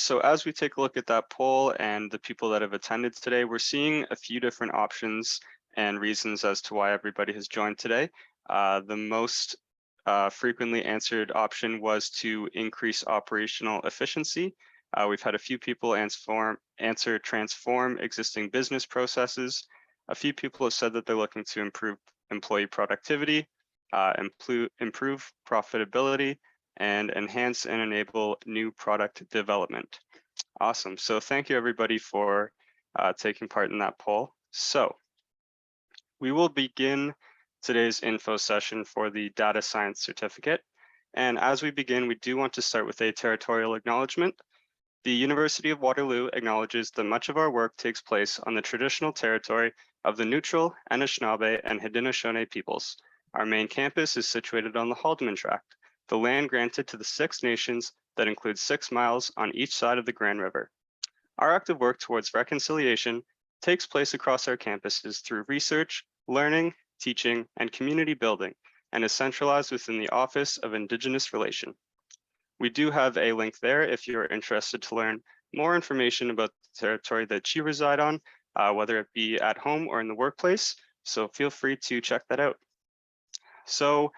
So as we take a look at that poll and the people that have attended today, we're seeing a few different options and reasons as to why everybody has joined today. The most frequently answered option was to increase operational efficiency. We've had a few people answer transform existing business processes. A few people have said that they're looking to improve employee productivity, improve profitability, and enhance and enable new product development. Awesome. So thank you everybody for taking part in that poll. So we will begin today's info session for the data science certificate. And as we begin, we do want to start with a territorial acknowledgement. The University of Waterloo acknowledges that much of our work takes place on the traditional territory of the Neutral, Anishinaabe, and Haudenosaunee peoples. Our main campus is situated on the Haldeman Tract, the land granted to the Six Nations that includes 6 miles on each side of the Grand River. Our active work towards reconciliation takes place across our campuses through research, learning, teaching, and community building, and is centralized within the Office of Indigenous Relation. We do have a link there if you're interested to learn more information about the territory that you reside on, whether it be at home or in the workplace, so feel free to check that out. So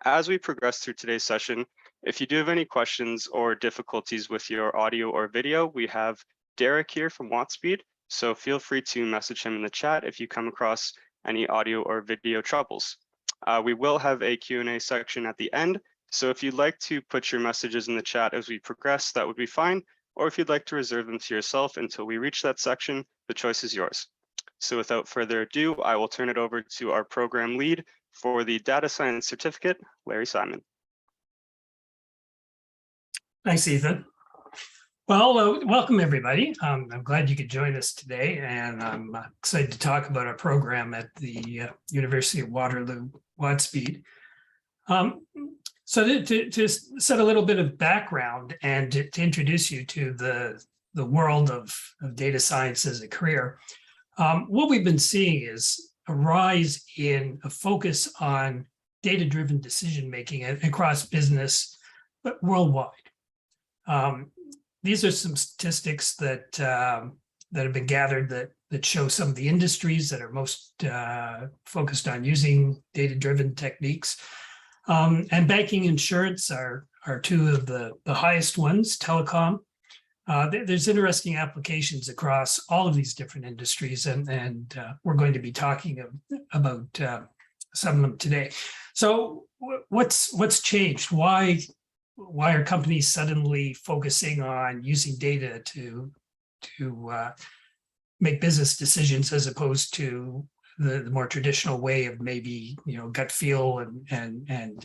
as we progress through today's session, if you do have any questions or difficulties with your audio or video, we have Derek here from Wattspeed, so feel free to message him in the chat if you come across any audio or video troubles. We will have a Q&A section at the end, so if you'd like to put your messages in the chat as we progress, that would be fine, or if you'd like to reserve them to yourself until we reach that section, the choice is yours. So without further ado, I will turn it over to our program lead for the data science certificate, Larry Simon. Thanks, Ethan. Well, welcome everybody. I'm glad you could join us today, and I'm excited to talk about our program at the University of Waterloo Wattspeed. So to set a little bit of background and to introduce you to the world of data science as a career, what we've been seeing is a rise in a focus on data-driven decision-making across business, but worldwide. These are some statistics that have been gathered that show some of the industries that are most focused on using data-driven techniques. And banking, insurance are two of the highest ones, telecom. There's interesting applications across all of these different industries, and we're going to be talking about some of them today. So what's changed? Why are companies suddenly focusing on using data to make business decisions as opposed to the more traditional way of maybe gut feel and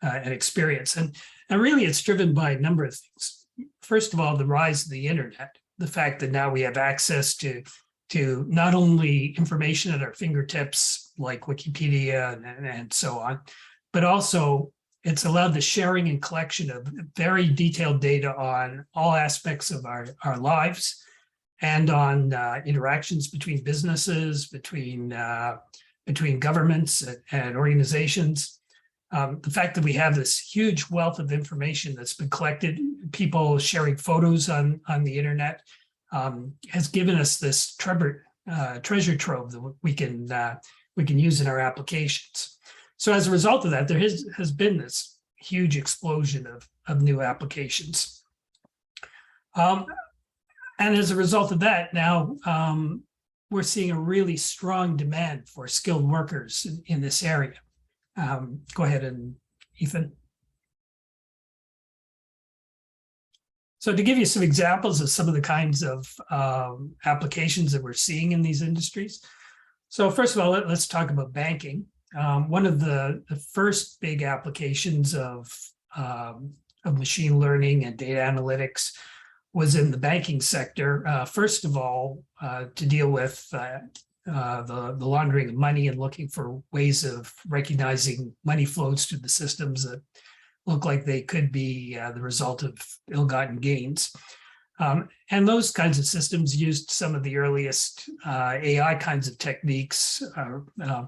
experience? And really, it's driven by a number of things. First of all, the rise of the internet, the fact that now we have access to not only information at our fingertips like Wikipedia and so on, but also it's allowed the sharing and collection of very detailed data on all aspects of our lives and on interactions between businesses, between governments and organizations. The fact that we have this huge wealth of information that's been collected, people sharing photos on the internet, has given us this treasure trove that we can use in our applications. So as a result of that, there has been this huge explosion of new applications. And as a result of that, now we're seeing a really strong demand for skilled workers in this area. Go ahead, and Ethan. So to give you some examples of some of the kinds of applications that we're seeing in these industries. So first of all, let's talk about banking. One of the first big applications of machine learning and data analytics was in the banking sector. First of all, to deal with the laundering of money and looking for ways of recognizing money flows through the systems that look like they could be the result of ill-gotten gains. And those kinds of systems used some of the earliest AI kinds of techniques,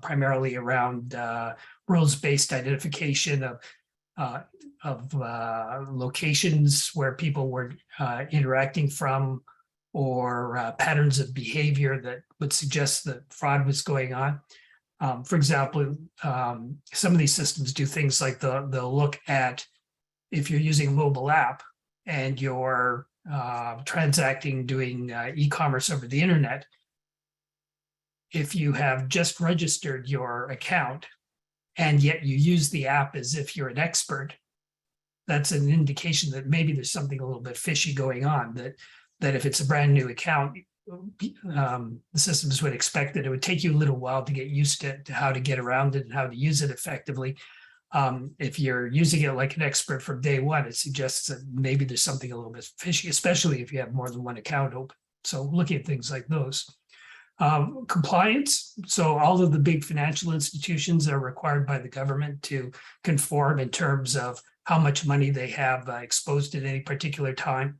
primarily around rules-based identification of uh, locations where people were interacting from, or patterns of behavior that would suggest that fraud was going on. For example, some of these systems do things like they'll look at if you're using a mobile app and you're transacting, doing e-commerce over the internet. If you have just registered your account and yet you use the app as if you're an expert, that's an indication that maybe there's something a little bit fishy going on, that if it's a brand new account, the systems would expect that it would take you a little while to get used to how to get around it and how to use it effectively. If you're using it like an expert from day one, it suggests that maybe there's something a little bit fishy, especially if you have more than one account open. So looking at things like those. Compliance. So all of the big financial institutions are required by the government to conform in terms of how much money they have exposed at any particular time.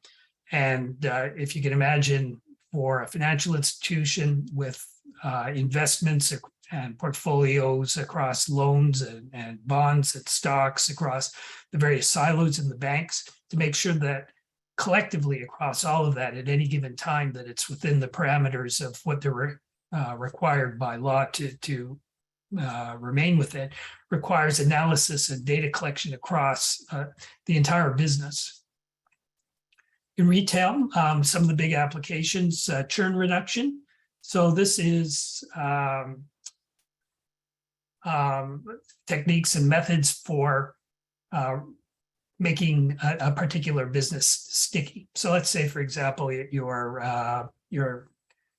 And if you can imagine, for a financial institution with investments and portfolios across loans and bonds and stocks across the various silos in the banks, to make sure that collectively across all of that at any given time, that it's within the parameters of what they're required by law to remain within, requires analysis and data collection across the entire business. In retail, some of the big applications, churn reduction. So this is techniques and methods for making a particular business sticky. So let's say, for example, you're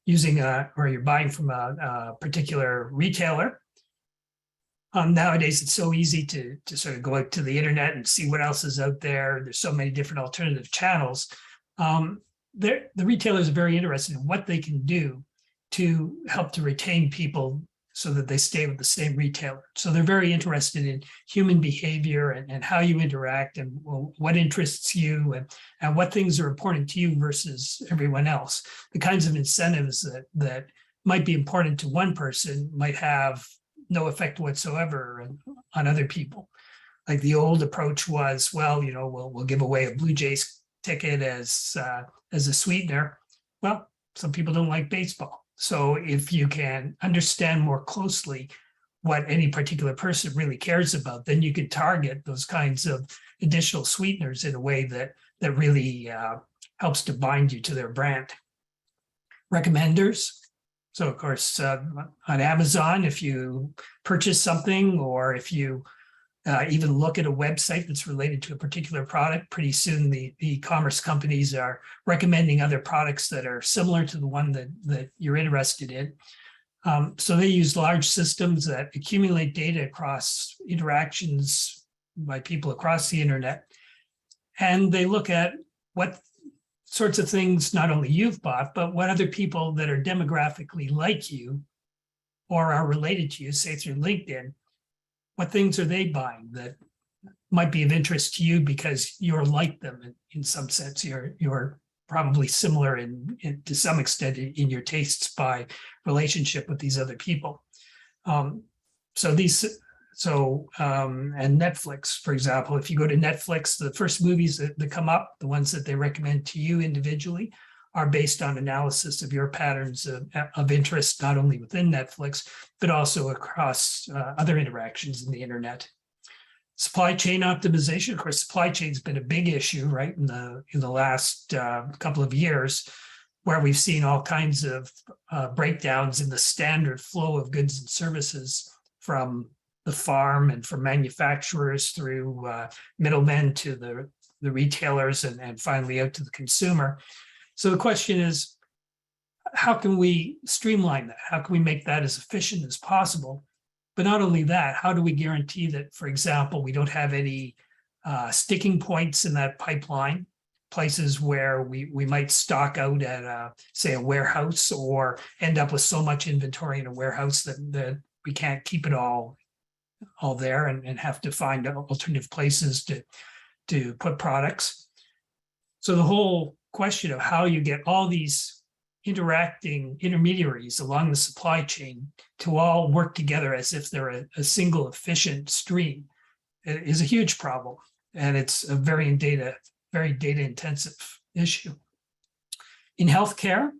using or you're buying from a particular retailer. Nowadays, it's so easy to sort of go out to the internet and see what else is out there. There's so many different alternative channels. The retailers are very interested in what they can do to help to retain people so that they stay with the same retailer. So they're very interested in human behavior and how you interact and what interests you and what things are important to you versus everyone else. The kinds of incentives that might be important to one person might have no effect whatsoever on other people. Like the old approach was, well, we'll give away a Blue Jays ticket as a sweetener. Well, some people don't like baseball. So if you can understand more closely what any particular person really cares about, then you can target those kinds of additional sweeteners in a way that really helps to bind you to their brand. Recommenders. So of course, on Amazon, if you purchase something, or if you even look at a website that's related to a particular product, pretty soon the e-commerce companies are recommending other products that are similar to the one that you're interested in. So they use large systems that accumulate data across interactions by people across the internet. And they look at what sorts of things not only you've bought, but what other people that are demographically like you or are related to you, say through LinkedIn, what things are they buying that might be of interest to you because you're like them in some sense. You're probably similar to some extent in your tastes by relationship with these other people. And Netflix, for example, if you go to Netflix, the first movies that come up, the ones that they recommend to you individually, are based on analysis of your patterns of interest, not only within Netflix, but also across other interactions in the internet. Supply chain optimization. Of course, supply chain's been a big issue, right, in the last couple of years, where we've seen all kinds of breakdowns in the standard flow of goods and services from the farm and from manufacturers through middlemen to the retailers and finally out to the consumer. So the question is, how can we streamline that? How can we make that as efficient as possible? But not only that, how do we guarantee that, for example, we don't have any sticking points in that pipeline, places where we might stock out at, say, a warehouse, or end up with so much inventory in a warehouse that we can't keep it all there and have to find alternative places to put products. So the whole question of how you get all these interacting intermediaries along the supply chain to all work together as if they're a single efficient stream is a huge problem, and it's a very data intensive issue. In healthcare,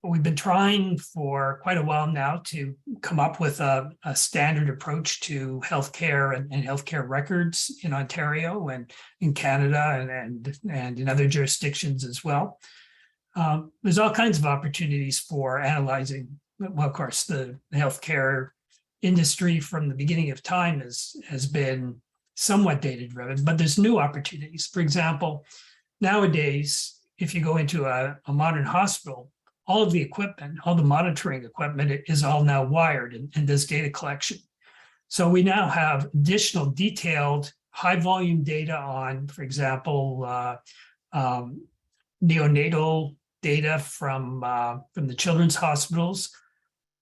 we've been trying for quite a while now to come up with a standard approach to healthcare and healthcare records in Ontario and in Canada and in other jurisdictions as well. There's all kinds of opportunities for analyzing. Well, of course, the healthcare industry from the beginning of time has been somewhat data driven, but there's new opportunities. For example, nowadays, if you go into a modern hospital, all of the equipment, all the monitoring equipment is all now wired and does data collection. So we now have additional detailed high volume data on, for example, neonatal data from the children's hospitals.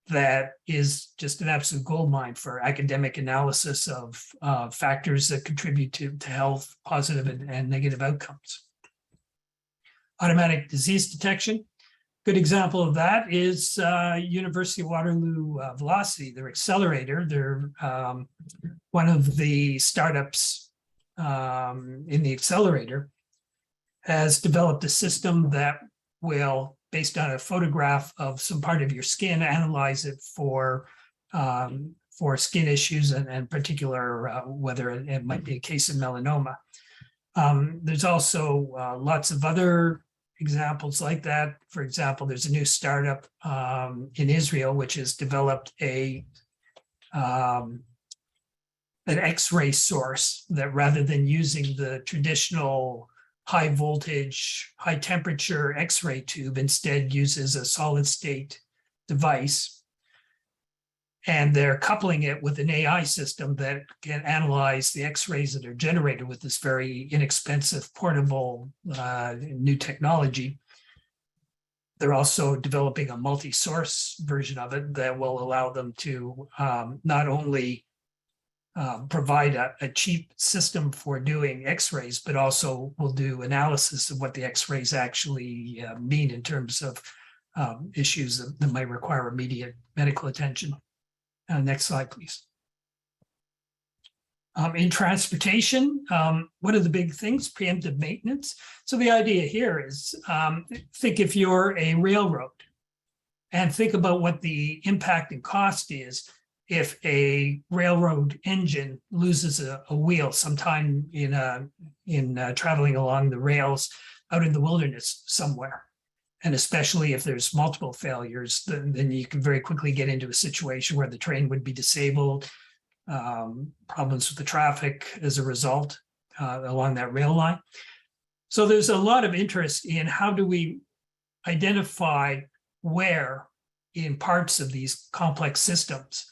That is just an absolute goldmine for academic analysis of factors that contribute to health, positive and negative outcomes. Automatic disease detection. Good example of that is University of Waterloo Velocity, their accelerator. They're one of the startups in the accelerator has developed a system that will, based on a photograph of some part of your skin, analyze it for skin issues and particular whether it might be a case of melanoma. There's also lots of other examples like that. For example, there's a new startup in Israel which has developed an X-ray source that, rather than using the traditional high voltage, high temperature X-ray tube, instead uses a solid state device. And they're coupling it with an AI system that can analyze the X-rays that are generated with this very inexpensive, portable new technology. They're also developing a multi-source version of it that will allow them to not only provide a cheap system for doing X-rays, but also will do analysis of what the X-rays actually mean in terms of issues that might require immediate medical attention. Next slide, please. In transportation, what are the big things? Preemptive maintenance. So the idea here is, think if you're a railroad and think about what the impact and cost is if a railroad engine loses a wheel sometime in traveling along the rails out in the wilderness somewhere. And especially if there's multiple failures, then you can very quickly get into a situation where the train would be disabled, problems with the traffic as a result along that rail line. So there's a lot of interest in how do we identify where in parts of these complex systems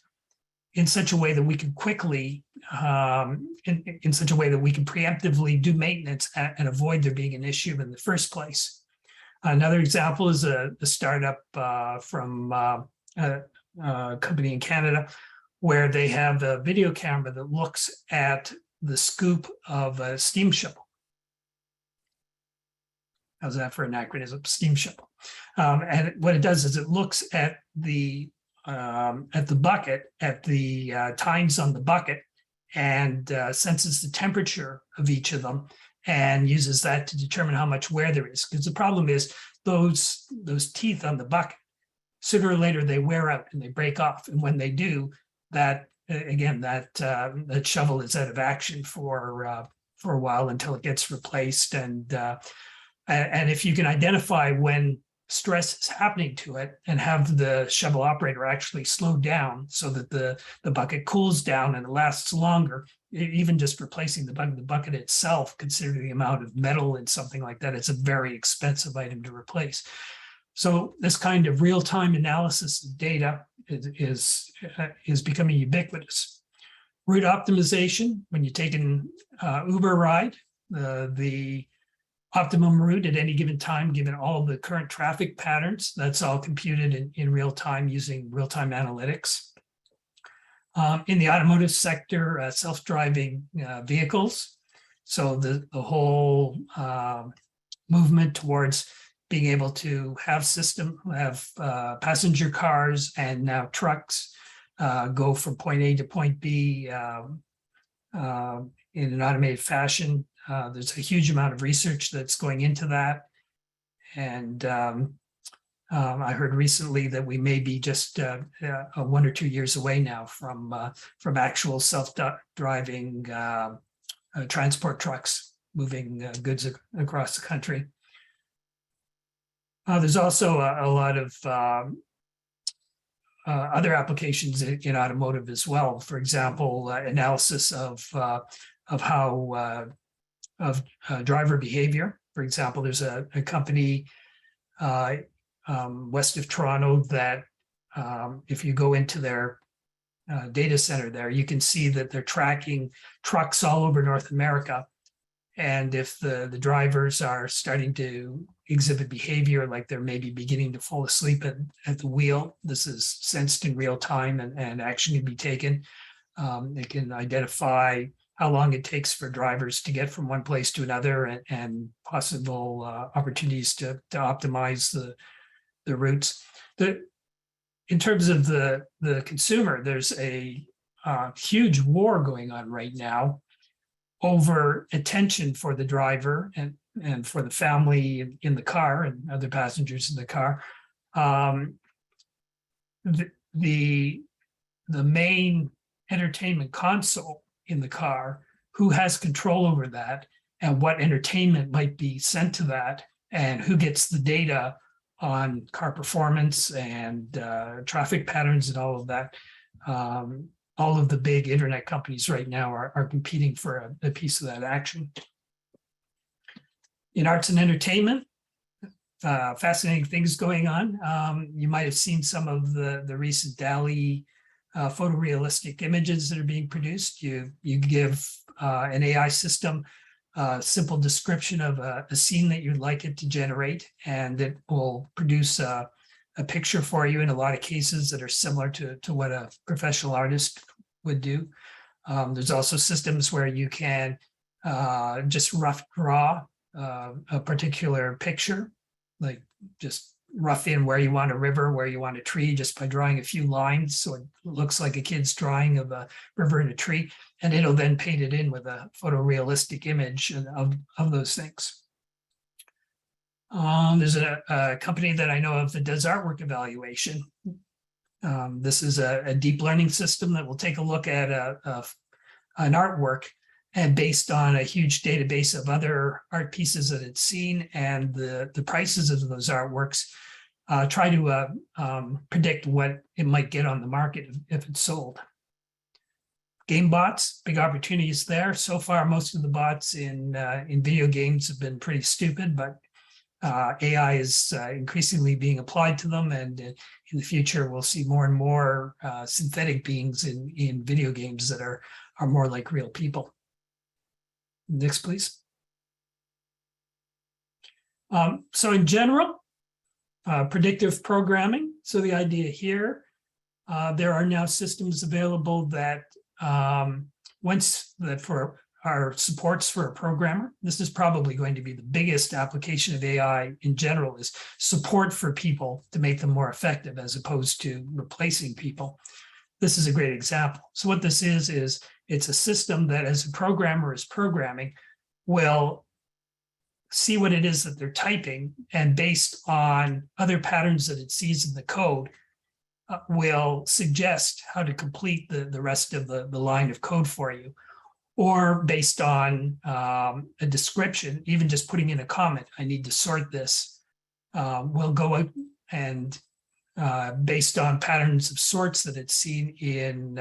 in such a way that we can quickly, in such a way that we can preemptively do maintenance and avoid there being an issue in the first place. Another example is a startup from a company in Canada where they have a video camera that looks at the scoop of a steam shovel. How's that for anachronism? Steam shovel. And what it does is it looks at the bucket, at the tines on the bucket, and senses the temperature of each of them, and uses that to determine how much wear there is. Because the problem is those teeth on the bucket, sooner or later they wear out and they break off. And when they do, that again, that shovel is out of action for a while until it gets replaced. And if you can identify when stress is happening to it and have the shovel operator actually slow down so that the bucket cools down and it lasts longer, even just replacing the bucket itself, considering the amount of metal and something like that, it's a very expensive item to replace. So this kind of real-time analysis of data is becoming ubiquitous. Route optimization, when you take an Uber ride, the optimum route at any given time, given all the current traffic patterns, that's all computed in real time using real-time analytics. In the automotive sector, self-driving vehicles. So the whole movement towards being able to have passenger cars and now trucks go from point A to point B in an automated fashion. There's a huge amount of research that's going into that. And I heard recently that we may be just 1 or 2 years away now from actual self-driving transport trucks moving goods across the country. There's also a lot of other applications in automotive as well. For example, analysis of how driver behavior. For example, there's a company west of Toronto that if you go into their data center there, you can see that they're tracking trucks all over North America. And if the drivers are starting to exhibit behavior like they're maybe beginning to fall asleep at the wheel, this is sensed in real time and action can be taken. It can identify how long it takes for drivers to get from one place to another and possible opportunities to optimize the routes. In terms of the consumer, there's a huge war going on right now over attention for the driver and for the family in the car and other passengers in the car. The main entertainment console in the car, who has control over that and what entertainment might be sent to that and who gets the data on car performance and traffic patterns and all of that. All of the big internet companies right now are competing for a piece of that action. In arts and entertainment, fascinating things going on. You might have seen some of the recent DALL-E photorealistic images that are being produced. You give an AI system a simple description of a scene that you'd like it to generate, and it will produce a picture for you in a lot of cases that are similar to what a professional artist would do. There's also systems where you can just rough draw a particular picture, like just rough in where you want a river, where you want a tree, just by drawing a few lines. So it looks like a kid's drawing of a river and a tree, and it'll then paint it in with a photorealistic image of those things. There's a company that I know of that does artwork evaluation. This is a deep learning system that will take a look at an artwork, and based on a huge database of other art pieces that it's seen and the prices of those artworks, try to predict what it might get on the market if it's sold. Game bots, big opportunities there. So far, most of the bots in video games have been pretty stupid, but AI is increasingly being applied to them, and in the future we'll see more and more synthetic beings in video games that are more like real people. Next, please. So in general, predictive programming. So the idea here, there are now systems available that are supports for a programmer. This is probably going to be the biggest application of AI in general, is support for people to make them more effective as opposed to replacing people. This is a great example. So what this is it's a system that, as a programmer is programming, will see what it is that they're typing, and based on other patterns that it sees in the code, will suggest how to complete the rest of the line of code for you. Or based on a description, even just putting in a comment, I need to sort this, will go out and based on patterns of sorts that it's seen in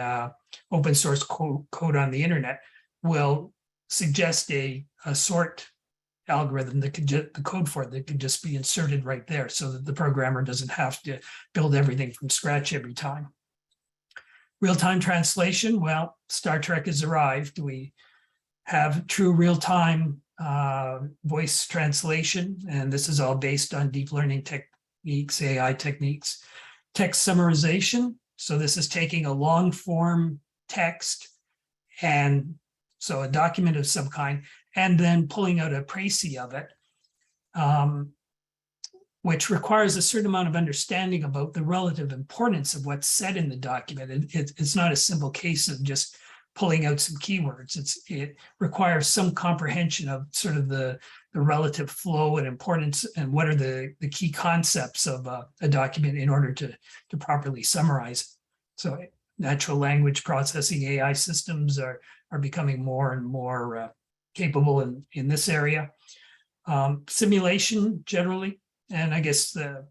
open source code on the internet, will suggest a sort algorithm that could the code for it that could just be inserted right there, so that the programmer doesn't have to build everything from scratch every time. Real-time translation, well, Star Trek has arrived. We have true real-time voice translation, and this is all based on deep learning techniques, AI techniques. Text summarization, so this is taking a long-form text, and so a document of some kind, and then pulling out a précis of it. which requires a certain amount of understanding about the relative importance of what's said in the document. It's not a simple case of just pulling out some keywords. It requires some comprehension of sort of the relative flow and importance and what are the key concepts of a document in order to properly summarize it. So natural language processing AI systems are becoming more and more capable in this area. Simulation generally, and I guess the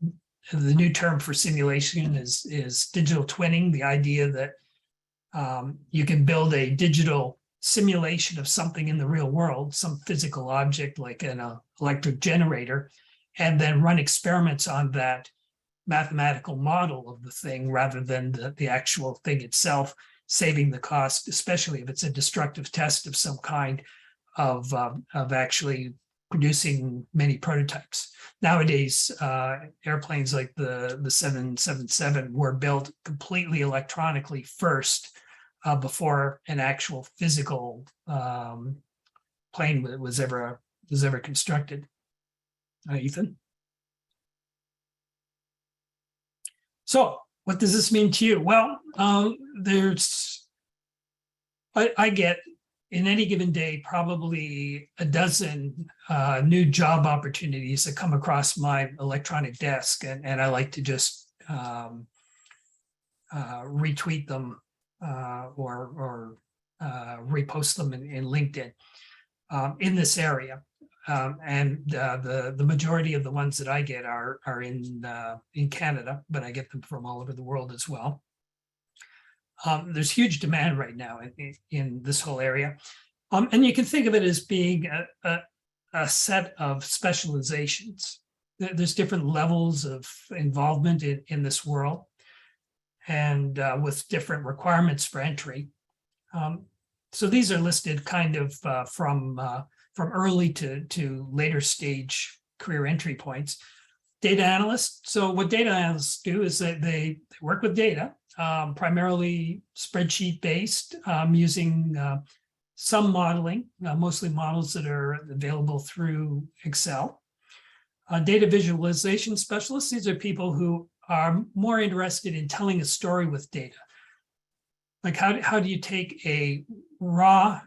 new term for simulation is digital twinning, the idea that you can build a digital simulation of something in the real world, some physical object like an electric generator, and then run experiments on that mathematical model of the thing rather than the actual thing itself, saving the cost, especially if it's a destructive test of some kind of actually producing many prototypes. Nowadays, airplanes like the 777 were built completely electronically first before an actual physical plane was ever constructed. Ethan? So what does this mean to you? Well, I get in any given day probably a dozen new job opportunities that come across my electronic desk, and I like to just retweet them or repost them in LinkedIn in this area. And the majority of the ones that I get are in Canada, but I get them from all over the world as well. There's huge demand right now in this whole area. And you can think of it as being a set of specializations. There's different levels of involvement in this world and with different requirements for entry. So these are listed kind of from early to later stage career entry points. Data analysts. So what data analysts do is that they work with data, primarily spreadsheet based, using some modeling, mostly models that are available through Excel. Data visualization specialists. These are people who are more interested in telling a story with data. Like how do you take a raw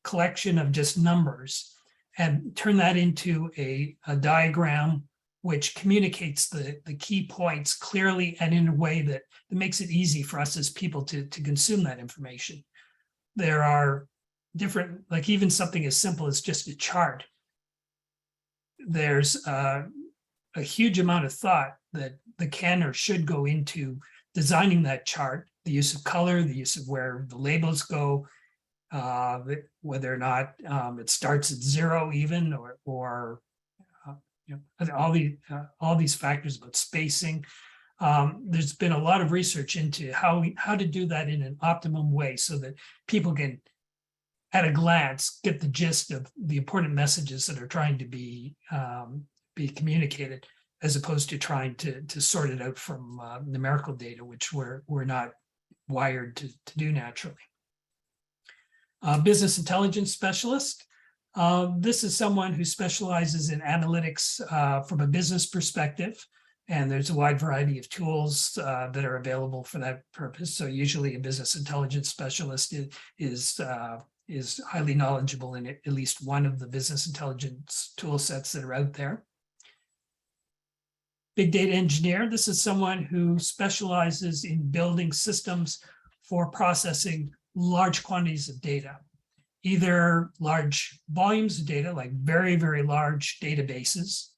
collection of just numbers and turn that into a diagram which communicates the key points clearly and in a way that makes it easy for us as people to consume that information. There are different, like even something as simple as just a chart. There's a huge amount of thought that can or should go into designing that chart, the use of color, the use of where the labels go, whether or not it starts at zero even, or all these factors about spacing. There's been a lot of research into how to do that in an optimum way so that people can, at a glance, get the gist of the important messages that are trying to be communicated, as opposed to trying to sort it out from numerical data, which we're not wired to do naturally. Business intelligence specialist. This is someone who specializes in analytics from a business perspective, and there's a wide variety of tools that are available for that purpose. So usually a business intelligence specialist is highly knowledgeable in at least one of the business intelligence tool sets that are out there. Big data engineer. This is someone who specializes in building systems for processing large quantities of data, either large volumes of data, like very, very large databases,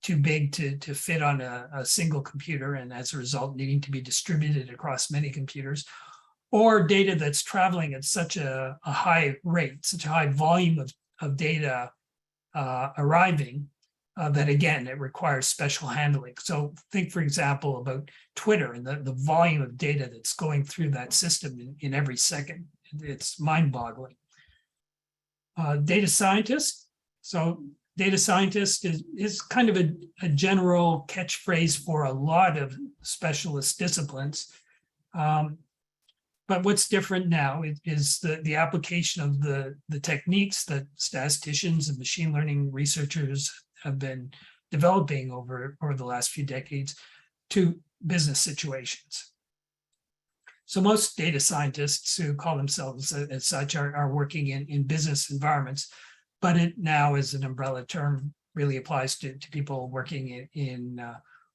too big to fit on a single computer, and as a result needing to be distributed across many computers, or data that's traveling at such a high rate, such a high volume of data arriving, that again, it requires special handling. So think, for example, about Twitter and the volume of data that's going through that system in every second. It's mind-boggling. Data scientist. So data scientist is kind of a general catchphrase for a lot of specialist disciplines. But what's different now is the application of the techniques that statisticians and machine learning researchers have been developing over the last few decades to business situations. So most data scientists who call themselves as such are working in business environments, but it now as an umbrella term really applies to people working in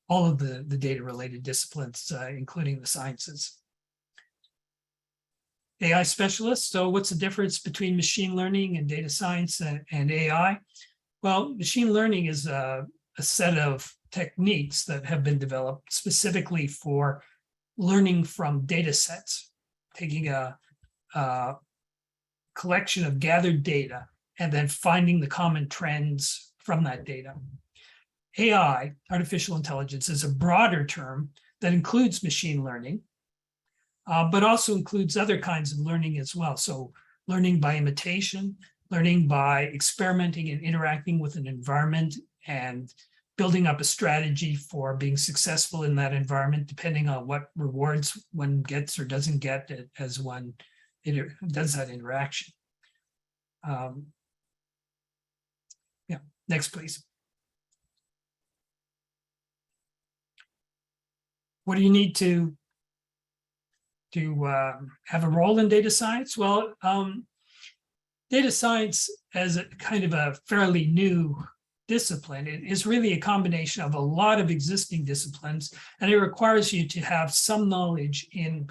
all of the data related disciplines, including the sciences. AI specialists. So what's the difference between machine learning and data science and AI? Well, machine learning is a set of techniques that have been developed specifically for learning from data sets, taking a collection of gathered data and then finding the common trends from that data. AI, artificial intelligence, is a broader term that includes machine learning, but also includes other kinds of learning as well. So learning by imitation, learning by experimenting and interacting with an environment and building up a strategy for being successful in that environment, depending on what rewards one gets or doesn't get as one does that interaction. Yeah, next, please. What do you need to have a role in data science? Well, data science as a kind of a fairly new discipline, it is really a combination of a lot of existing disciplines, and it requires you to have some knowledge in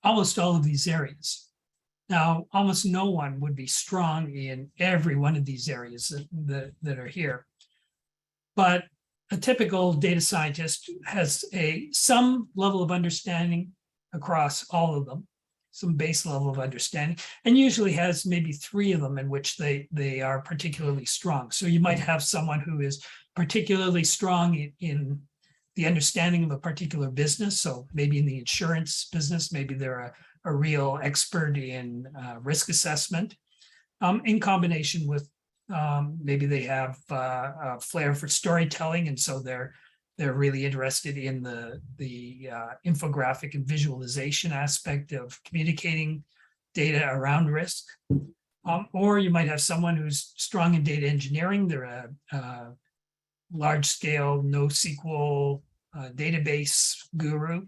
almost all of these areas. Now, almost no one would be strong in every one of these areas that are here, but a typical data scientist has some level of understanding across all of them, some base level of understanding, and usually has maybe 3 of them in which they are particularly strong. So you might have someone who is particularly strong in the understanding of a particular business. So maybe in the insurance business, maybe they're a real expert in risk assessment, in combination with maybe they have a flair for storytelling, and so they're really interested in the infographic and visualization aspect of communicating data around risk. Or you might have someone who's strong in data engineering. They're a large-scale NoSQL database guru,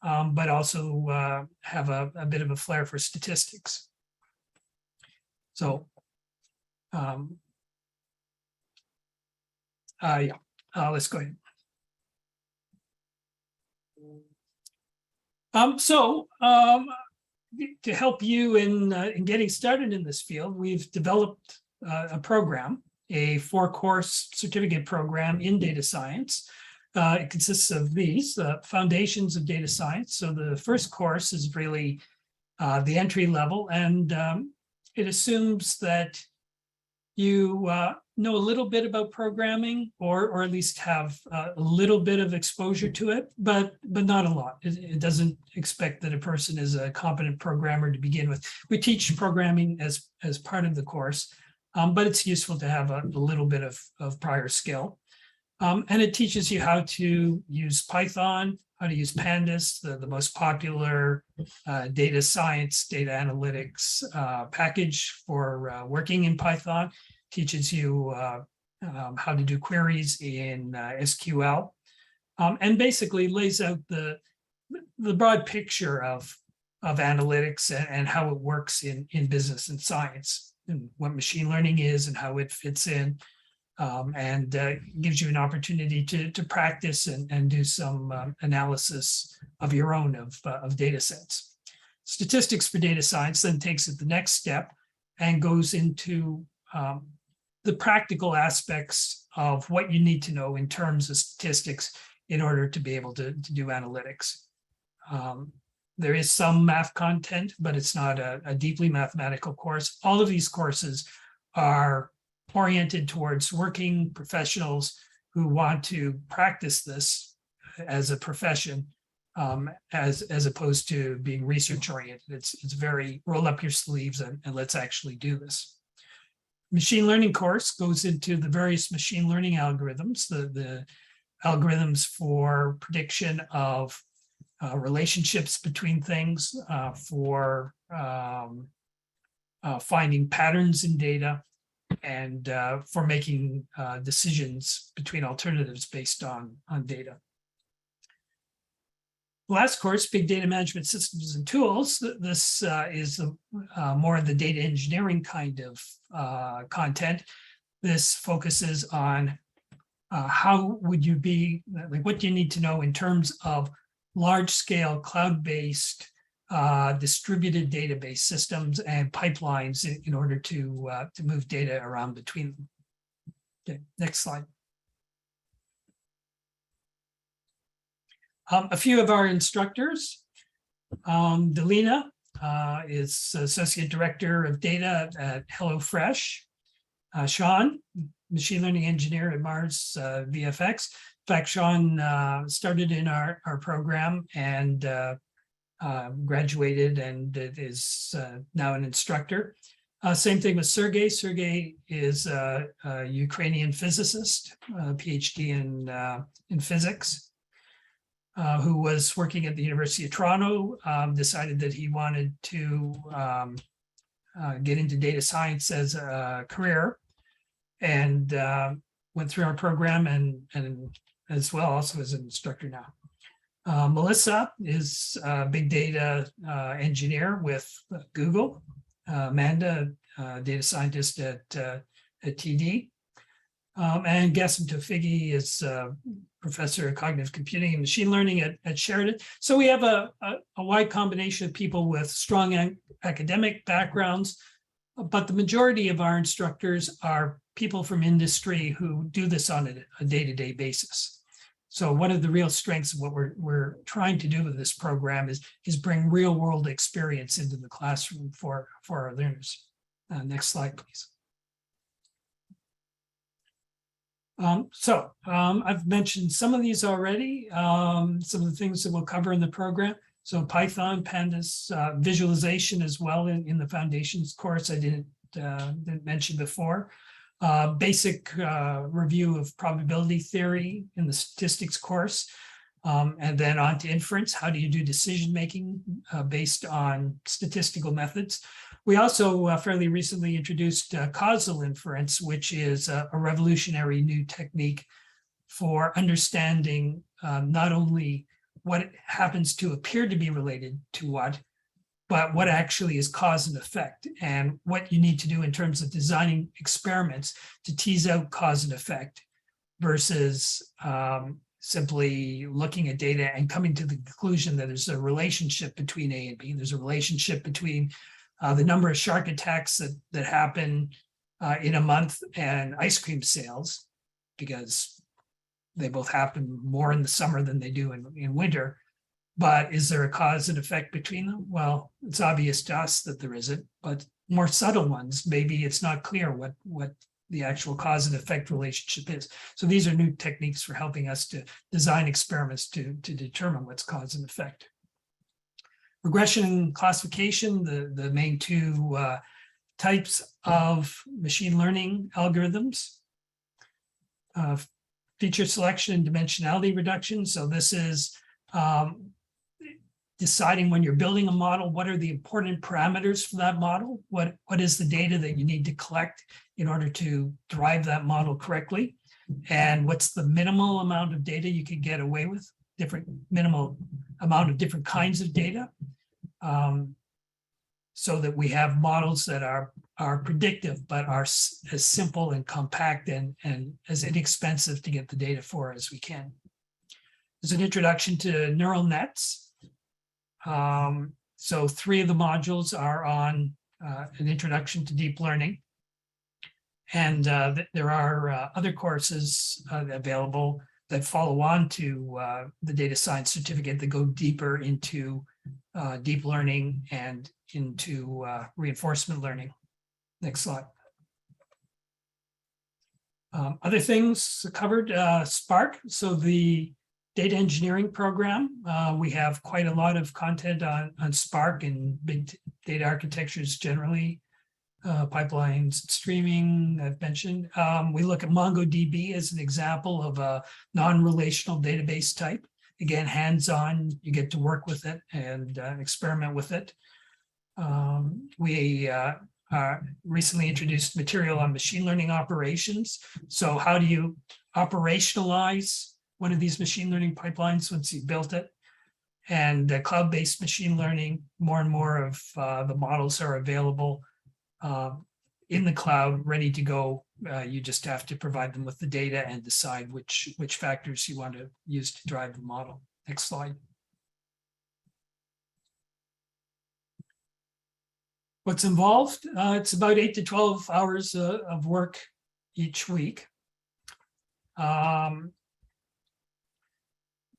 but also have a bit of a flair for statistics. So, let's go ahead. To help you in getting started in this field, we've developed a program, a 4-course certificate program in data science. It consists of these, foundations of data science. So the first course is really the entry level, and it assumes that you know a little bit about programming, or at least have a little bit of exposure to it, but not a lot. It doesn't expect that a person is a competent programmer to begin with. We teach programming as part of the course, but it's useful to have a little bit of prior skill. And it teaches you how to use Python, how to use Pandas, the most popular data science, data analytics package for working in Python. Teaches you how to do queries in SQL, and basically lays out the broad picture of analytics and how it works in business and science, and what machine learning is and how it fits in, and gives you an opportunity to practice and do some analysis of your own of data sets. Statistics for data science then takes it the next step and goes into the practical aspects of what you need to know in terms of statistics in order to be able to do analytics. There is some math content, but it's not a deeply mathematical course. All of these courses are oriented towards working professionals who want to practice this as a profession, as opposed to being research oriented. It's very roll up your sleeves and let's actually do this. Machine learning course goes into the various machine learning algorithms, the algorithms for prediction of relationships between things, for finding patterns in data, for making decisions between alternatives based on data. Last course, Big Data Management Systems and Tools. This is more of the data engineering kind of content. This focuses on how would you be, like what do you need to know in terms of large-scale cloud-based distributed database systems and pipelines in order to move data around between them. Okay, next slide. A few of our instructors. Delina is Associate Director of Data at HelloFresh. Sean, Machine Learning Engineer at Mars VFX. In fact, Sean started in our program and graduated and is now an instructor. Same thing with Sergey. Sergey is a Ukrainian physicist, PhD in physics. Who was working at the University of Toronto, decided that he wanted to get into data science as a career, and went through our program and as well also as an instructor now. Melissa is a big data engineer with Google. Amanda, data scientist at TD. And Gassim Tofigi is professor of cognitive computing and machine learning at Sheridan. So we have a wide combination of people with strong academic backgrounds, but the majority of our instructors are people from industry who do this on a day-to-day basis. So one of the real strengths of what we're trying to do with this program is bring real-world experience into the classroom for our learners. Next slide, please. I've mentioned some of these already, some of the things that we'll cover in the program. So Python, Pandas, visualization as well in the foundations course I didn't mention before. Basic review of probability theory in the statistics course. And then on to inference. How do you do decision making based on statistical methods? We also fairly recently introduced causal inference, which is a revolutionary new technique for understanding not only what happens to appear to be related to what, but what actually is cause and effect, and what you need to do in terms of designing experiments to tease out cause and effect versus simply looking at data and coming to the conclusion that there's a relationship between A and B. There's a relationship between the number of shark attacks that happen in a month and ice cream sales, because they both happen more in the summer than they do in winter. But is there a cause and effect between them? Well, it's obvious to us that there isn't, but more subtle ones, maybe it's not clear what the actual cause and effect relationship is. So these are new techniques for helping us to design experiments to determine what's cause and effect. Regression and classification, the main two types of machine learning algorithms. Feature selection and dimensionality reduction. So this is deciding when you're building a model, what are the important parameters for that model? What is the data that you need to collect in order to drive that model correctly? And what's the minimal amount of data you can get away with? Minimal amount of different kinds of data. So that we have models that are predictive, but are as simple and compact and as inexpensive to get the data for as we can. There's an introduction to neural nets. So 3 of the modules are on an introduction to deep learning. And there are other courses available that follow on to the data science certificate that go deeper into deep learning and into reinforcement learning. Next slide. Other things covered, Spark. So the data engineering program, we have quite a lot of content on Spark and big data architectures generally, pipelines, streaming, I've mentioned. We look at MongoDB as an example of a non-relational database type. Again, hands-on, you get to work with it and experiment with it. We recently introduced material on machine learning operations. So how do you operationalize one of these machine learning pipelines once you've built it? And cloud-based machine learning, more and more of the models are available in the cloud, ready to go. You just have to provide them with the data and decide which factors you want to use to drive the model. Next slide. What's involved? It's about 8 to 12 hours of work each week.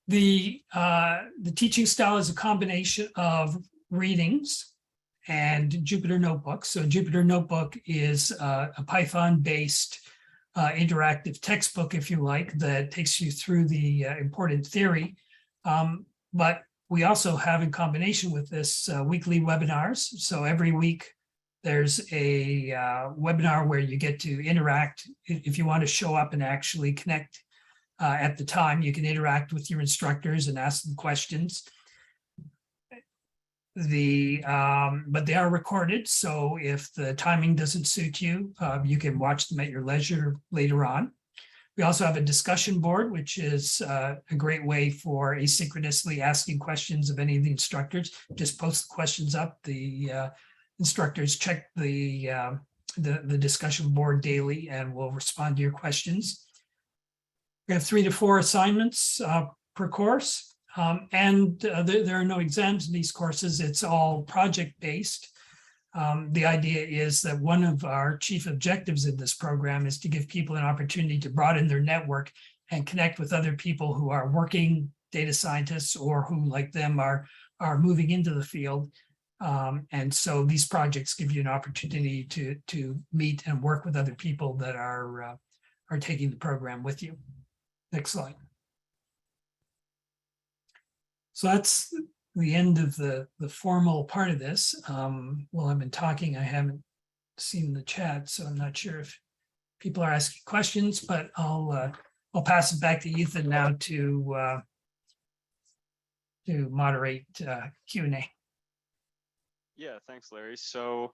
The teaching style is a combination of readings and Jupyter Notebook. So Jupyter Notebook is a Python-based interactive textbook, if you like, that takes you through the important theory. But we also have, in combination with this, weekly webinars. So every week there's a webinar where you get to interact. If you want to show up and actually connect at the time, you can interact with your instructors and ask them questions. But they are recorded, so if the timing doesn't suit you, you can watch them at your leisure later on. We also have a discussion board, which is a great way for asynchronously asking questions of any of the instructors. Just post the questions up. The instructors check the discussion board daily and will respond to your questions. We have 3 to 4 assignments per course, and there are no exams in these courses. It's all project-based. The idea is that one of our chief objectives in this program is to give people an opportunity to broaden their network and connect with other people who are working data scientists or who, like them, are moving into the field. And so these projects give you an opportunity to meet and work with other people that are taking the program with you. Next slide. So that's the end of the formal part of this. While I've been talking, I haven't seen the chat, so I'm not sure if people are asking questions, but I'll pass it back to Ethan now to moderate Q&A. Yeah, thanks, Larry. So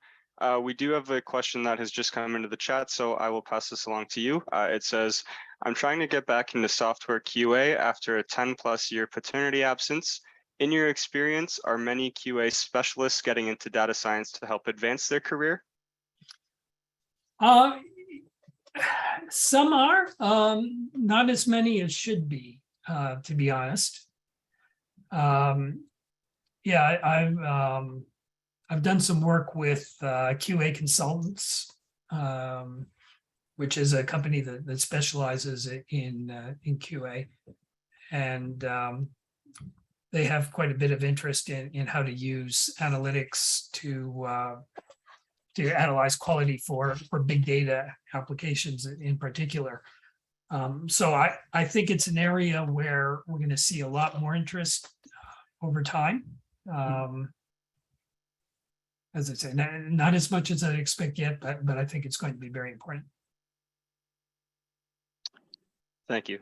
we do have a question that has just come into the chat, so I will pass this along to you. It says, I'm trying to get back into software QA after a 10+ year paternity absence. In your experience, are many QA specialists getting into data science to help advance their career? Some are, not as many as should be, to be honest. Yeah, I've done some work with QA Consultants, which is a company that specializes in QA, and they have quite a bit of interest in how to use analytics to analyze quality for big data applications in particular. So I think it's an area where we're going to see a lot more interest over time. As I say, not as much as I'd expect yet, but I think it's going to be very important. Thank you.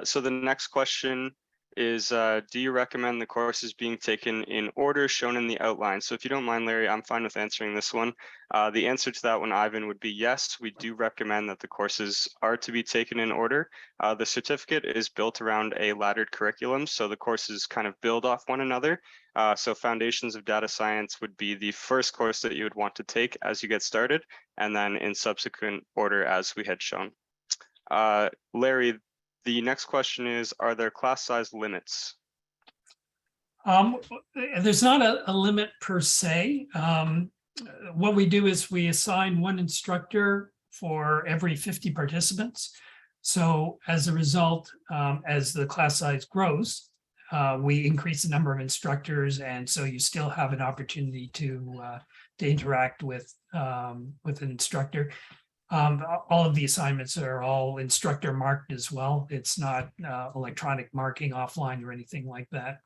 So the next question is, do you recommend the courses being taken in order shown in the outline? So if you don't mind, Larry, I'm fine with answering this one. The answer to that one, Ivan, would be yes. We do recommend that the courses are to be taken in order. The certificate is built around a laddered curriculum, so the courses kind of build off one another. So Foundations of Data Science would be the first course that you would want to take as you get started, and then in subsequent order as we had shown. Larry, the next question is, are there class size limits? There's not a limit per se. What we do is we assign one instructor for every 50 participants. So as a result, as the class size grows, we increase the number of instructors, and so you still have an opportunity to interact with an instructor. All of the assignments are all instructor marked as well. It's not electronic marking offline or anything like that.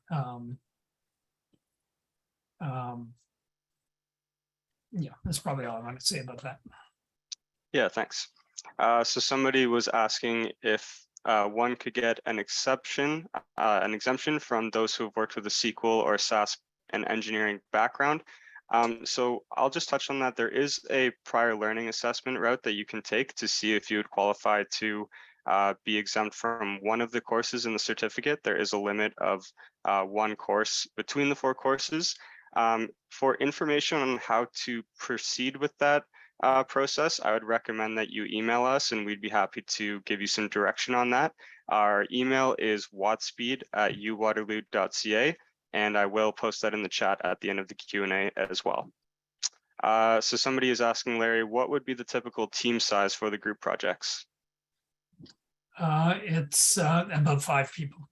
Yeah, that's probably all I want to say about that. Yeah, thanks. So somebody was asking if one could get an exemption from those who have worked with a SQL or SAS and engineering background. So I'll just touch on that. There is a prior learning assessment route that you can take to see if you would qualify to be exempt from one of the courses in the certificate. There is a limit of one course between the 4 courses. For information on how to proceed with that process, I would recommend that you email us and we'd be happy to give you some direction on that. Our email is watspeed@uwaterloo.ca. And I will post that in the chat at the end of the Q&A as well. So somebody is asking, Larry, what would be the typical team size for the group projects? It's about 5 people.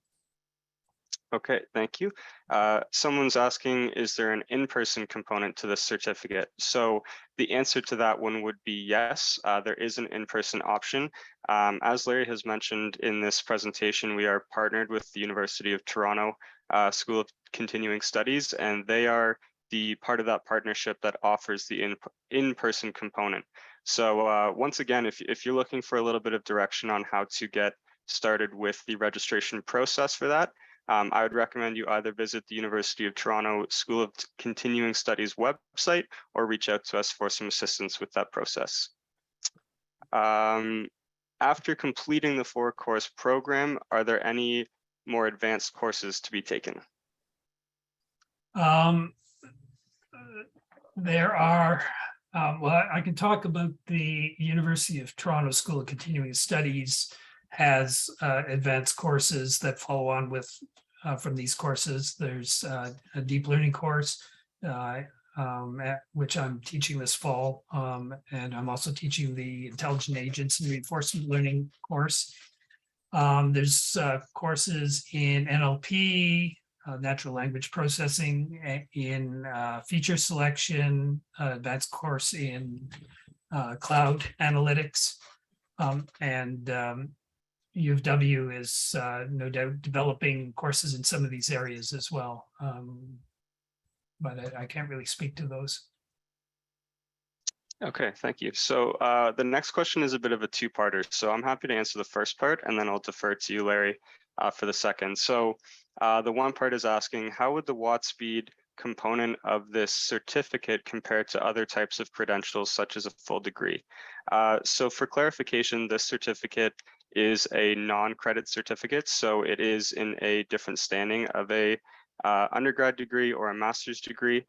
Okay, thank you. Someone's asking, is there an in-person component to this certificate? So the answer to that one would be yes, there is an in-person option. As Larry has mentioned in this presentation, we are partnered with the University of Toronto School of Continuing Studies, and they are the part of that partnership that offers the in-person component. So once again, if you're looking for a little bit of direction on how to get started with the registration process for that, I would recommend you either visit the University of Toronto School of Continuing Studies website or reach out to us for some assistance with that process. After completing the 4-course program, are there any more advanced courses to be taken? There are, well, I can talk about the University of Toronto School of Continuing Studies has advanced courses that follow on with from these courses. There's a deep learning course, which I'm teaching this fall, and I'm also teaching the intelligent agents and reinforcement learning course. There's courses in NLP, natural language processing, in feature selection, advanced course in cloud analytics, and U of W is no doubt developing courses in some of these areas as well. But I can't really speak to those. Okay, thank you. So the next question is a bit of a 2-parter. So I'm happy to answer the first part, and then I'll defer to you, Larry, for the second. So the one part is asking, how would the WatSpeed component of this certificate compare to other types of credentials, such as a full degree? So for clarification, this certificate is a non-credit certificate. So it is in a different standing of a undergrad degree or a master's degree.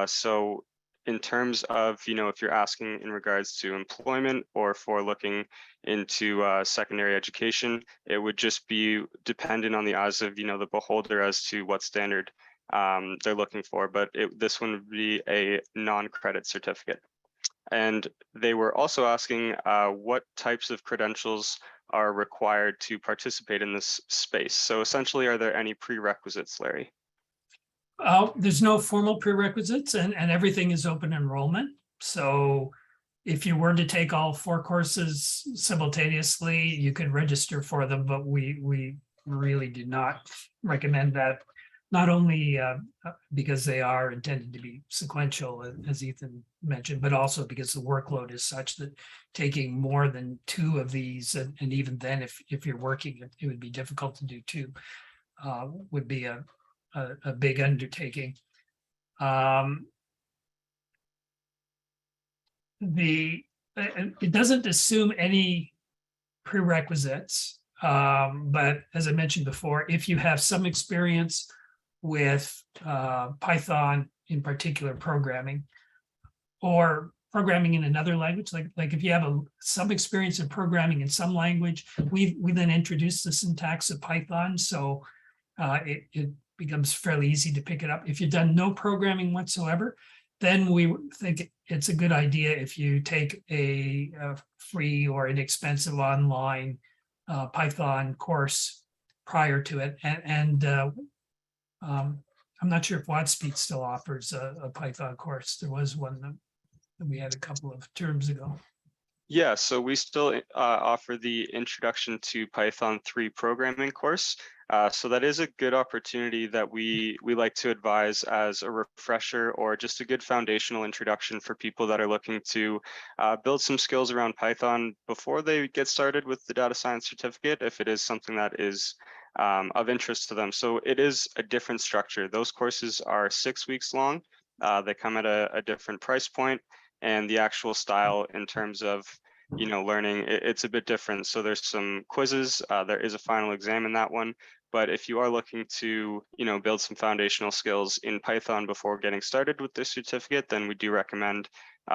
So in terms of, if you're asking in regards to employment or for looking into secondary education, it would just be dependent on the eyes of, the beholder as to what standard they're looking for. But this one would be a non-credit certificate. And they were also asking what types of credentials are required to participate in this space. So essentially, are there any prerequisites, Larry? There's no formal prerequisites, and everything is open enrollment. So if you were to take all 4 courses simultaneously, you could register for them, but we really do not recommend that, not only because they are intended to be sequential, as Ethan mentioned, but also because the workload is such that taking more than 2 of these, and even then, if you're working, it would be difficult to do 2, would be a big undertaking. It doesn't assume any prerequisites, but as I mentioned before, if you have some experience with Python, in particular programming, or programming in another language, like if you have some experience in programming in some language, we then introduce the syntax of Python, so it becomes fairly easy to pick it up. If you've done no programming whatsoever, then we think it's a good idea if you take a free or inexpensive online Python course prior to it. And I'm not sure if WatSpeed still offers a Python course. There was one that we had a couple of terms ago. Yeah, so we still offer the Introduction to Python 3 programming course. So that is a good opportunity that we like to advise as a refresher or just a good foundational introduction for people that are looking to build some skills around Python before they get started with the data science certificate, if it is something that is of interest to them. So it is a different structure. Those courses are 6 weeks long. They come at a different price point, and the actual style in terms of learning, it's a bit different. So there's some quizzes, there is a final exam in that one. But if you are looking to, build some foundational skills in Python before getting started with this certificate, then we do recommend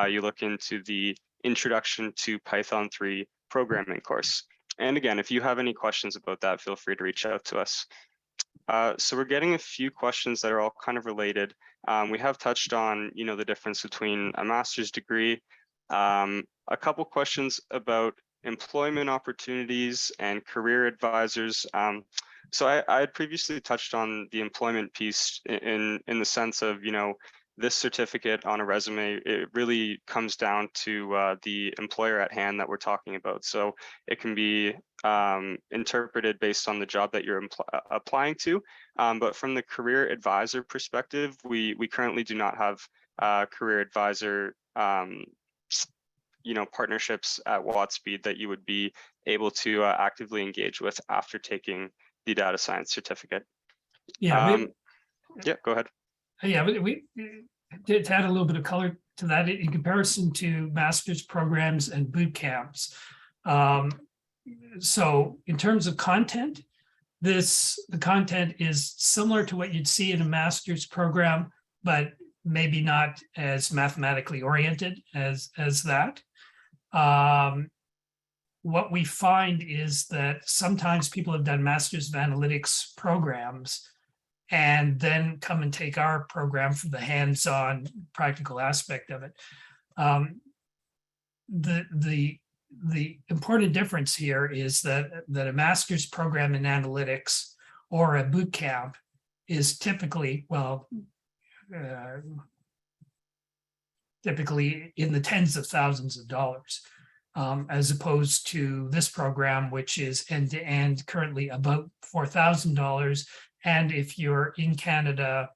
you look into the Introduction to Python 3 programming course. And again, if you have any questions about that, feel free to reach out to us. So we're getting a few questions that are all kind of related. We have touched on, the difference between a master's degree, a couple questions about employment opportunities and career advisors. So I had previously touched on the employment piece in the sense of, this certificate on a resume, it really comes down to the employer at hand that we're talking about. So it can be interpreted based on the job that you're applying to. But from the career advisor perspective, we currently do not have career advisor partnerships at WatSpeed that you would be able to actively engage with after taking the data science certificate. Yeah, Yeah, go ahead. yeah, but we to add a little bit of color to that in comparison to master's programs and boot camps. So in terms of content, the content is similar to what you'd see in a master's program, but maybe not as mathematically oriented as that. What we find is that sometimes people have done Masters of Analytics programs and then come and take our program for the hands-on practical aspect of it. The important difference here is that a master's program in analytics or a boot camp is typically, typically in the tens of thousands of dollars, as opposed to this program, which is end-to-end currently about $4,000. And if you're in Canada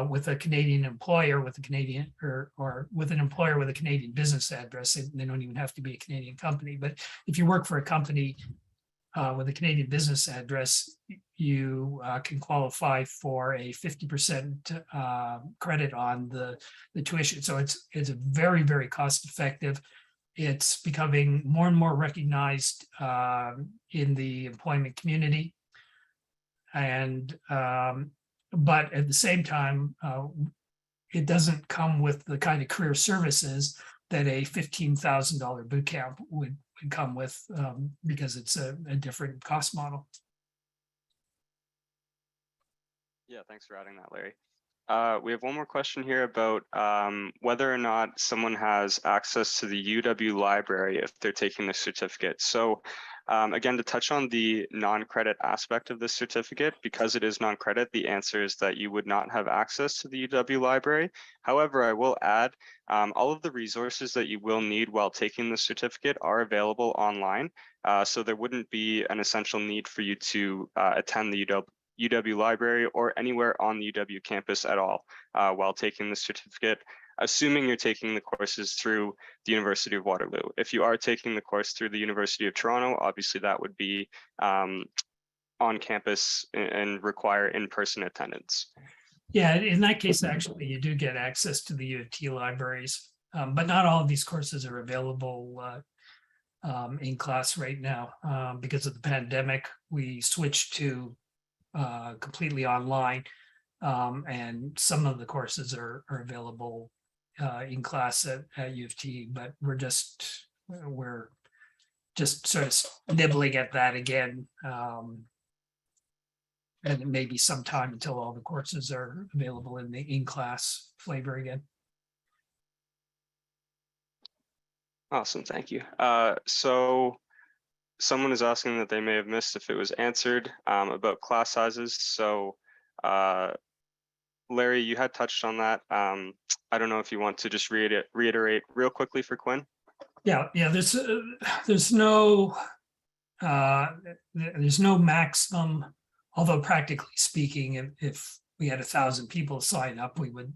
with a Canadian employer, with a Canadian or with an employer with a Canadian business address, they don't even have to be a Canadian company. But if you work for a company with a Canadian business address, you can qualify for a 50% credit on the tuition. So it's very, very cost effective. It's becoming more and more recognized in the employment community. And but at the same time, it doesn't come with the kind of career services that a $15,000 boot camp would come with, because it's a different cost model. Yeah, thanks for adding that, Larry. We have one more question here about whether or not someone has access to the UW library if they're taking the certificate. So again, to touch on the non-credit aspect of this certificate, because it is non-credit, the answer is that you would not have access to the UW library. However, I will add all of the resources that you will need while taking the certificate are available online. So there wouldn't be an essential need for you to attend the UW library or anywhere on the UW campus at all while taking the certificate, assuming you're taking the courses through the University of Waterloo. If you are taking the course through the University of Toronto, obviously that would be on campus and require in-person attendance. Yeah, in that case, actually, you do get access to the U of T libraries, but not all of these courses are available in class right now. Because of the pandemic, we switched to completely online, and some of the courses are available in class at U of T, but we're just sort of nibbling at that again, and it may be some time until all the courses are available in the in-class flavor again. Awesome, thank you. So someone is asking that they may have missed if it was answered about class sizes. So Larry, you had touched on that. I don't know if you want to just reiterate real quickly for Quinn. Yeah, there's no maximum, although practically speaking, if we had 1,000 people sign up, we would,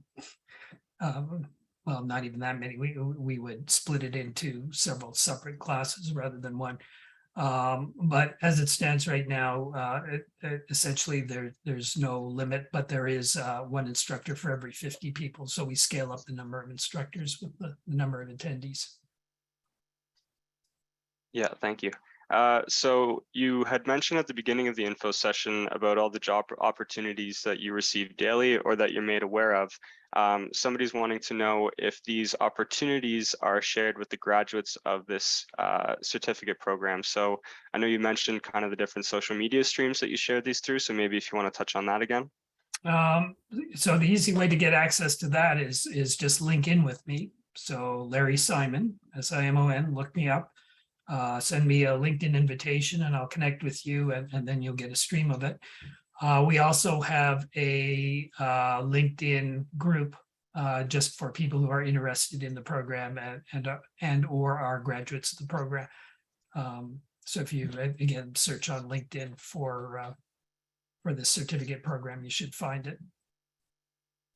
well, not even that many, we would split it into several separate classes rather than one. But as it stands right now, essentially there's no limit, but there is one instructor for every 50 people. So we scale up the number of instructors with the number of attendees. Yeah, thank you. So you had mentioned at the beginning of the info session about all the job opportunities that you receive daily or that you're made aware of. Somebody's wanting to know if these opportunities are shared with the graduates of this certificate program. So I know you mentioned kind of the different social media streams that you shared these through. So maybe if you want to touch on that again. So the easy way to get access to that is just link in with me. So Larry Simon, SIMON, look me up. Send me a LinkedIn invitation and I'll connect with you and then you'll get a stream of it. We also have a LinkedIn group just for people who are interested in the program and or are graduates of the program. So if you again search on LinkedIn for this certificate program, you should find it.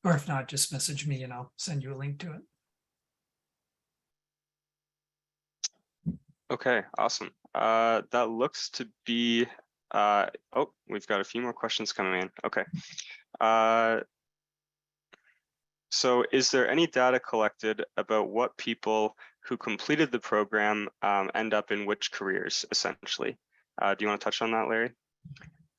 Or if not, just message me and I'll send you a link to it. Okay, awesome. That looks to be, oh, we've got a few more questions coming in. Okay. So is there any data collected about what people who completed the program end up in which careers, essentially? Do you want to touch on that, Larry?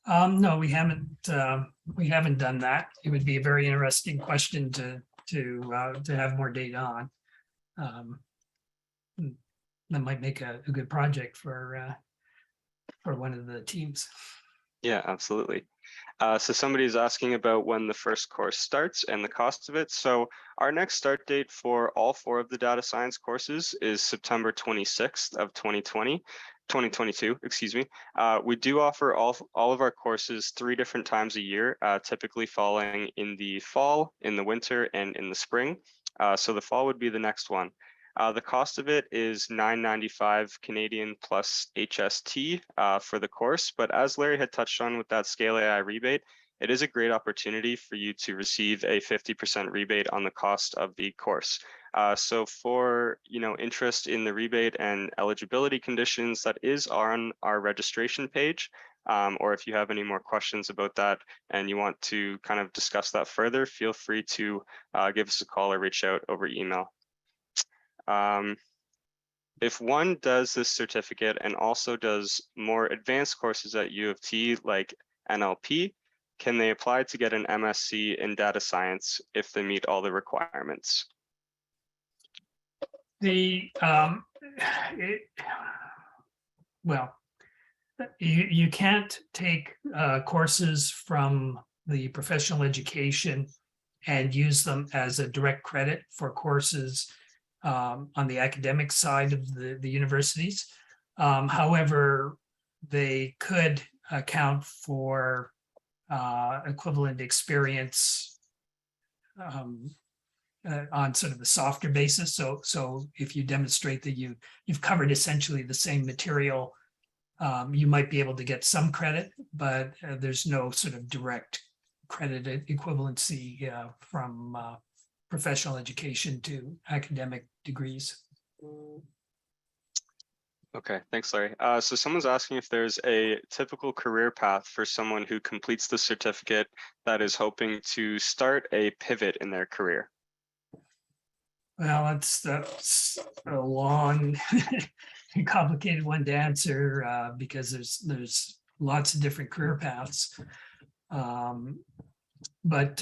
No, we haven't done that. It would be a very interesting question to have more data on. That might make a good project for one of the teams. Yeah, absolutely. So somebody's asking about when the first course starts and the cost of it. So our next start date for all 4 of the data science courses is September 26th of 2022, excuse me. We do offer all of our courses 3 different times a year, typically falling in the fall, in the winter, and in the spring. So the fall would be the next one. The cost of it is $9.95 Canadian plus HST for the course. But as Larry had touched on with that Scale AI rebate, it is a great opportunity for you to receive a 50% rebate on the cost of the course. So for interest in the rebate and eligibility conditions, that is on our registration page. Or if you have any more questions about that and you want to kind of discuss that further, feel free to give us a call or reach out over email. If one does this certificate and also does more advanced courses at U of T, like NLP, can they apply to get an MSc in data science if they meet all the requirements? Well, you can't take courses from the professional education and use them as a direct credit for courses on the academic side of the universities. However, they could account for equivalent experience on sort of a softer basis. So if you demonstrate that you've covered essentially the same material, you might be able to get some credit, but there's no sort of direct credit equivalency from professional education to academic degrees. Okay, thanks, Larry. So someone's asking if there's a typical career path for someone who completes the certificate that is hoping to start a pivot in their career. Well, that's a long and complicated one to answer because there's lots of different career paths. But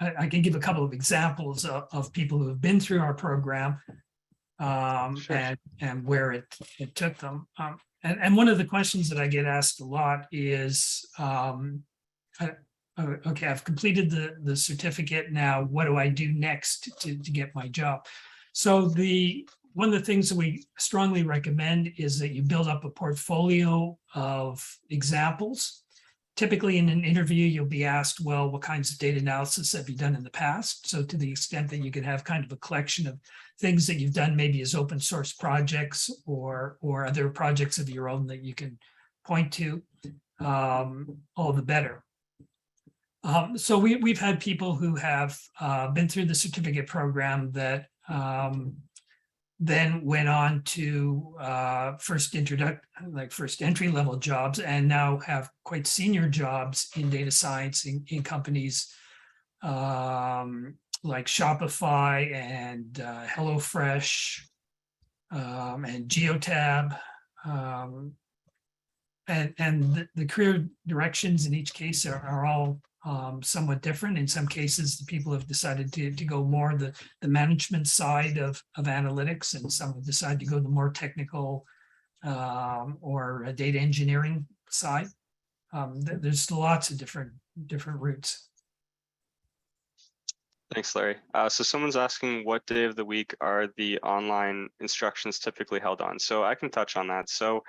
I can give a couple of examples of people who have been through our program Sure. and where it took them. And one of the questions that I get asked a lot is, okay, I've completed the certificate. Now, what do I do next to get my job? So one of the things that we strongly recommend is that you build up a portfolio of examples. Typically in an interview, you'll be asked, well, what kinds of data analysis have you done in the past? So to the extent that you can have kind of a collection of things that you've done maybe as open source projects or other projects of your own that you can point to, all the better. So we've had people who have been through the certificate program that then went on to first entry level jobs, and now have quite senior jobs in data science in companies like Shopify and HelloFresh and Geotab. And the career directions in each case are all somewhat different. In some cases, the people have decided to go more the management side of analytics, and some have decided to go the more technical or data engineering side. There's lots of different routes. Thanks, Larry. So someone's asking what day of the week are the online instructions typically held on? So I can touch on that. So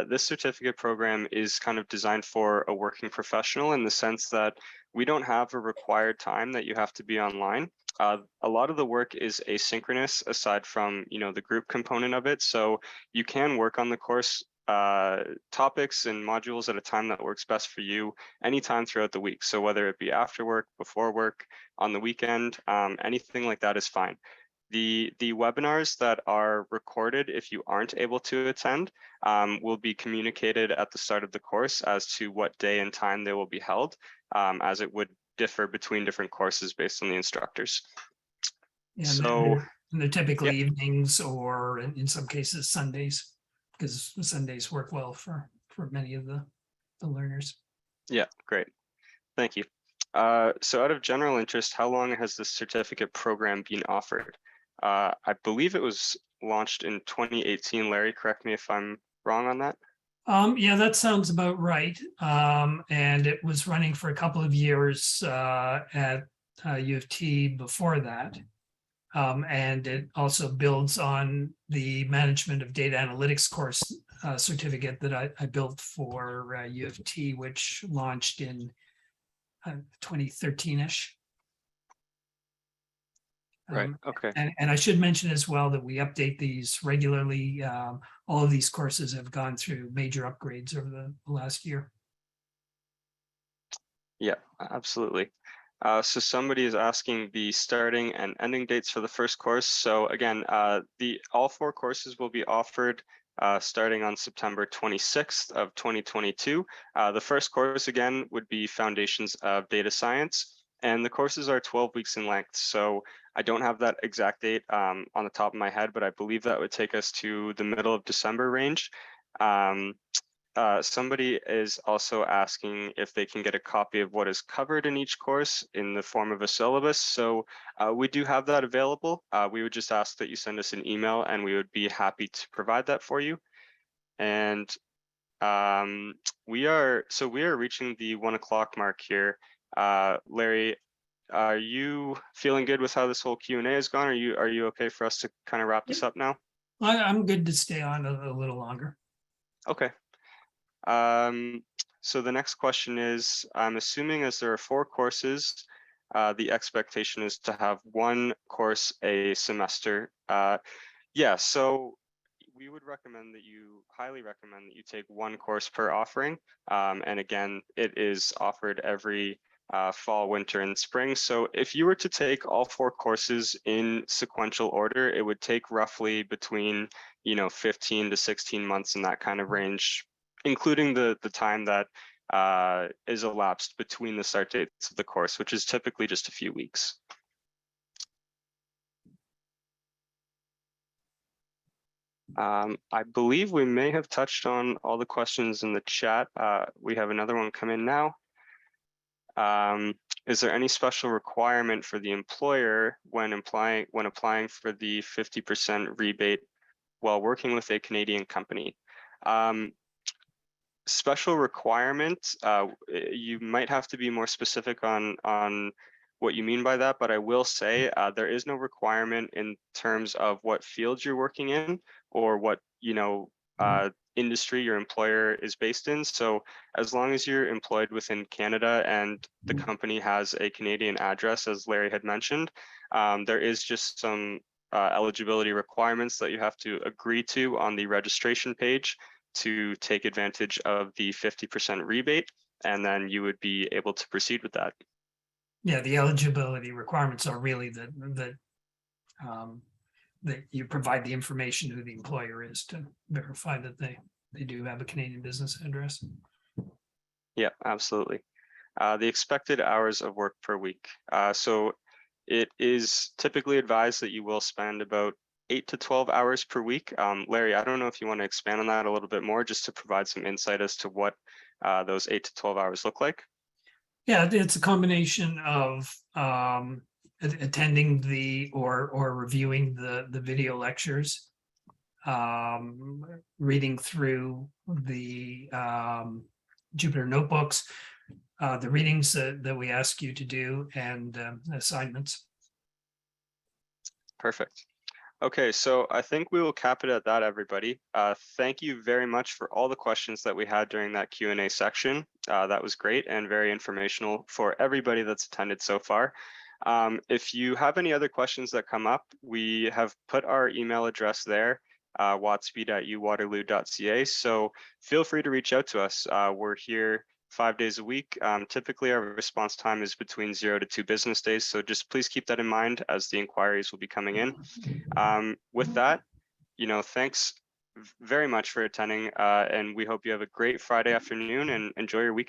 this certificate program is kind of designed for a working professional in the sense that we don't have a required time that you have to be online. A lot of the work is asynchronous aside from, the group component of it. So you can work on the course topics and modules at a time that works best for you anytime throughout the week. So whether it be after work, before work, on the weekend, anything like that is fine. The webinars that are recorded, if you aren't able to attend, will be communicated at the start of the course as to what day and time they will be held, as it would differ between different courses based on the instructors. And So they're typically evenings, or in some cases Sundays, because Sundays work well for many of the learners. Yeah, great. Thank you. So out of general interest, how long has this certificate program been offered? I believe it was launched in 2018. Larry, correct me if I'm wrong on that. Yeah, that sounds about right. And it was running for a couple of years at U of T before that. And it also builds on the management of data analytics course certificate that I built for U of T, which launched in 2013-ish. Right. Okay. And I should mention as well that we update these regularly. All of these courses have gone through major upgrades over the last year. Yeah, absolutely. So somebody is asking the starting and ending dates for the first course. So again, all 4 courses will be offered starting on September 26th of 2022. The first course again would be Foundations of Data Science, and the courses are 12 weeks in length. So I don't have that exact date on the top of my head, but I believe that would take us to the middle of December range. Somebody is also asking if they can get a copy of what is covered in each course in the form of a syllabus. So we do have that available. We would just ask that you send us an email and we would be happy to provide that for you. And we are reaching the 1 o'clock mark here. Larry, are you feeling good with how this whole Q&A has gone? Are you okay for us to kind of wrap this up now? I'm good to stay on a little longer. Okay. So the next question is, I'm assuming as there are 4 courses, the expectation is to have 1 course a semester. Yeah, so we would highly recommend that you take 1 course per offering. And again, it is offered every fall, winter, and spring. So if you were to take all 4 courses in sequential order, it would take roughly between 15 to 16 months in that kind of range, including the time that is elapsed between the start dates of the course, which is typically just a few weeks. I believe we may have touched on all the questions in the chat. We have another one come in now. Is there any special requirement for the employer when applying for the 50% rebate while working with a Canadian company? Special requirement, you might have to be more specific on what you mean by that, but I will say there is no requirement in terms of what field you're working in or what industry your employer is based in. So as long as you're employed within Canada and the company has a Canadian address, as Larry had mentioned, there is just some eligibility requirements that you have to agree to on the registration page to take advantage of the 50% rebate, and then you would be able to proceed with that. Yeah, the eligibility requirements are really that that you provide the information who the employer is to verify that they do have a Canadian business address. Yeah, absolutely. The expected hours of work per week. So it is typically advised that you will spend about 8 to 12 hours per week. Larry, I don't know if you want to expand on that a little bit more, just to provide some insight as to what those 8 to 12 hours look like. Yeah, it's a combination of attending or reviewing the video lectures, reading through the Jupyter notebooks, the readings that we ask you to do, and assignments. Perfect. Okay, so I think we will cap it at that, everybody. Thank you very much for all the questions that we had during that Q&A section. That was great and very informational for everybody that's attended so far. If you have any other questions that come up, we have put our email address there, watspeed@uwaterloo.ca. So feel free to reach out to us. We're here 5 days a week. Typically, our response time is between 0 to 2 business days. So just please keep that in mind as the inquiries will be coming in. With that, thanks very much for attending, and we hope you have a great Friday afternoon and enjoy your weekend.